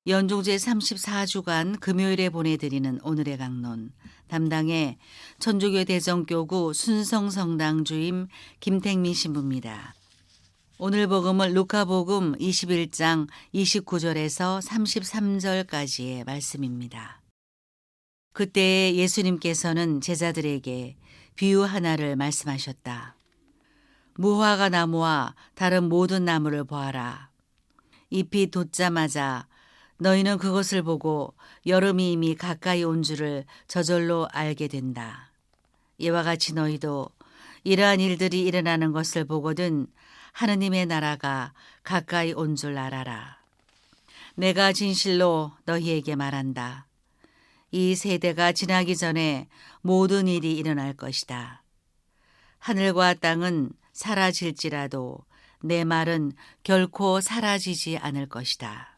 연종제 34주간 금요일에 보내드리는 오늘의 강론 담당의 천주교 대정교구 순성성당 주임 김택민 신부입니다. 오늘 복음은 루카복음 21장 29절에서 33절까지의 말씀입니다. 그때 예수님께서는 제자들에게 비유 하나를 말씀하셨다. 무화과 나무와 다른 모든 나무를 보아라. 잎이 돋자마자 너희는 그것을 보고 여름이 이미 가까이 온 줄을 저절로 알게 된다. 이와 같이 너희도 이러한 일들이 일어나는 것을 보거든 하느님의 나라가 가까이 온 줄 알아라. 내가 진실로 너희에게 말한다. 이 세대가 지나기 전에 모든 일이 일어날 것이다. 하늘과 땅은 사라질지라도 내 말은 결코 사라지지 않을 것이다.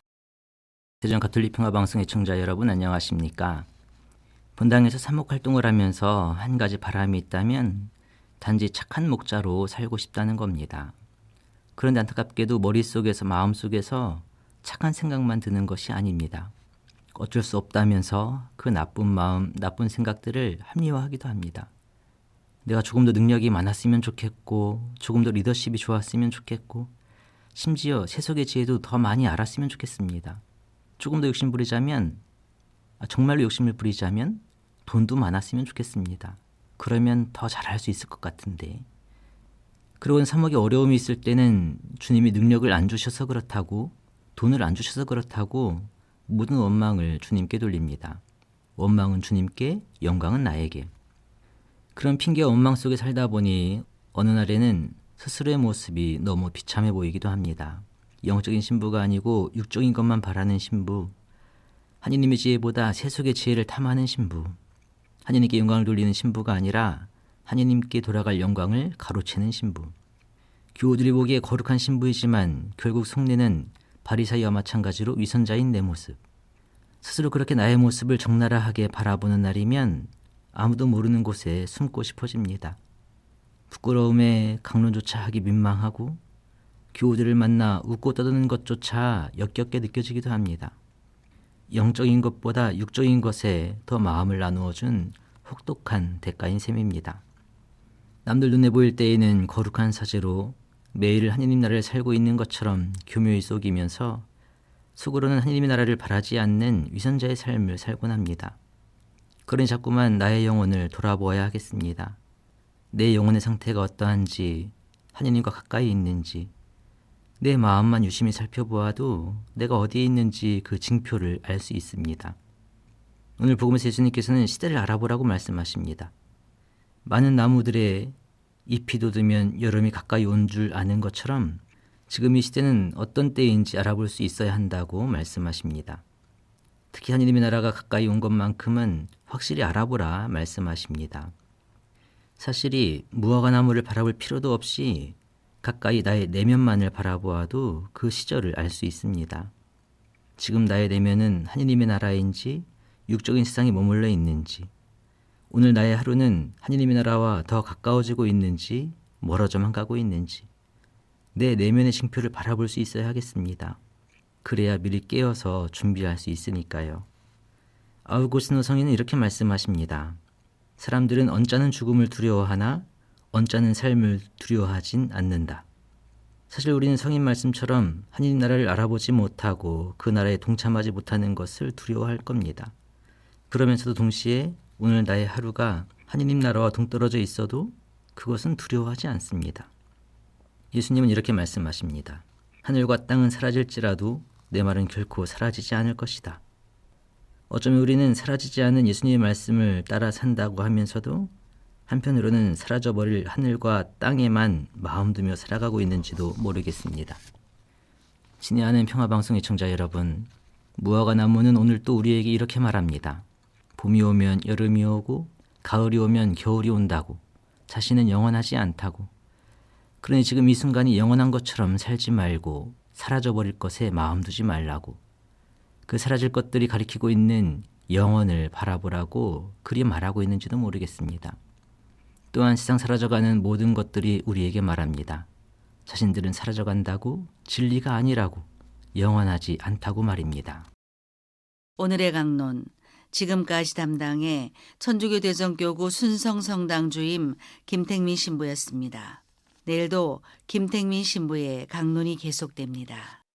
대전 가톨릭 평화방송 애청자 여러분 안녕하십니까? 본당에서 사목활동을 하면서 한 가지 바람이 있다면 단지 착한 목자로 살고 싶다는 겁니다. 그런데 안타깝게도 머릿속에서 마음속에서 착한 생각만 드는 것이 아닙니다. 어쩔 수 없다면서 그 나쁜 마음, 나쁜 생각들을 합리화하기도 합니다. 내가 조금 더 능력이 많았으면 좋겠고 조금 더 리더십이 좋았으면 좋겠고 심지어 세속의 지혜도 더 많이 알았으면 좋겠습니다. 조금 더 정말로 욕심을 부리자면 돈도 많았으면 좋겠습니다. 그러면 더 잘할 수 있을 것 같은데. 그러고는 사목에 어려움이 있을 때는 주님이 능력을 안 주셔서 그렇다고 돈을 안 주셔서 그렇다고 모든 원망을 주님께 돌립니다. 원망은 주님께, 영광은 나에게. 그런 핑계와 원망 속에 살다 보니 어느 날에는 스스로의 모습이 너무 비참해 보이기도 합니다. 영적인 신부가 아니고 육적인 것만 바라는 신부, 하느님의 지혜보다 세속의 지혜를 탐하는 신부, 하느님께 영광을 돌리는 신부가 아니라 하느님께 돌아갈 영광을 가로채는 신부. 교우들이 보기에 거룩한 신부이지만 결국 속내는 바리사이와 마찬가지로 위선자인 내 모습. 스스로 그렇게 나의 모습을 적나라하게 바라보는 날이면 아무도 모르는 곳에 숨고 싶어집니다. 부끄러움에 강론조차 하기 민망하고 교우들을 만나 웃고 떠드는 것조차 역겹게 느껴지기도 합니다. 영적인 것보다 육적인 것에 더 마음을 나누어준 혹독한 대가인 셈입니다. 남들 눈에 보일 때에는 거룩한 사제로 매일 하느님 나라를 살고 있는 것처럼 교묘히 속이면서 속으로는 하느님의 나라를 바라지 않는 위선자의 삶을 살곤 합니다. 그러니 자꾸만 나의 영혼을 돌아보아야 하겠습니다. 내 영혼의 상태가 어떠한지, 하느님과 가까이 있는지, 내 마음만 유심히 살펴보아도 내가 어디에 있는지 그 징표를 알 수 있습니다. 오늘 복음에서 예수님께서는 시대를 알아보라고 말씀하십니다. 많은 나무들의 잎이 돋으면 여름이 가까이 온 줄 아는 것처럼 지금 이 시대는 어떤 때인지 알아볼 수 있어야 한다고 말씀하십니다. 특히 하느님의 나라가 가까이 온 것만큼은 확실히 알아보라 말씀하십니다. 사실이 무화과 나무를 바라볼 필요도 없이 가까이 나의 내면만을 바라보아도 그 시절을 알 수 있습니다. 지금 나의 내면은 하느님의 나라인지 육적인 세상에 머물러 있는지, 오늘 나의 하루는 하느님의 나라와 더 가까워지고 있는지 멀어져만 가고 있는지 내 내면의 징표를 바라볼 수 있어야 하겠습니다. 그래야 미리 깨어서 준비할 수 있으니까요. 아우구스티노 성인은 이렇게 말씀하십니다. 사람들은 언짢은 죽음을 두려워하나 언짢은 삶을 두려워하진 않는다. 사실 우리는 성인 말씀처럼 하느님 나라를 알아보지 못하고 그 나라에 동참하지 못하는 것을 두려워할 겁니다. 그러면서도 동시에 오늘 나의 하루가 하느님 나라와 동떨어져 있어도 그것은 두려워하지 않습니다. 예수님은 이렇게 말씀하십니다. 하늘과 땅은 사라질지라도 내 말은 결코 사라지지 않을 것이다. 어쩌면 우리는 사라지지 않은 예수님의 말씀을 따라 산다고 하면서도 한편으로는 사라져버릴 하늘과 땅에만 마음 두며 살아가고 있는지도 모르겠습니다. 신의 아는 평화방송 애청자 여러분, 무화과 나무는 오늘 또 우리에게 이렇게 말합니다. 봄이 오면 여름이 오고 가을이 오면 겨울이 온다고, 자신은 영원하지 않다고. 그러니 지금 이 순간이 영원한 것처럼 살지 말고 사라져버릴 것에 마음 두지 말라고. 그 사라질 것들이 가리키고 있는 영원을 바라보라고 그리 말하고 있는지도 모르겠습니다. 또한 세상 사라져가는 모든 것들이 우리에게 말합니다. 자신들은 사라져간다고, 진리가 아니라고, 영원하지 않다고 말입니다. 오늘의 강론, 지금까지 담당의 천주교 대전교구 순성성당 주임 김택민 신부였습니다. 내일도 김택민 신부의 강론이 계속됩니다.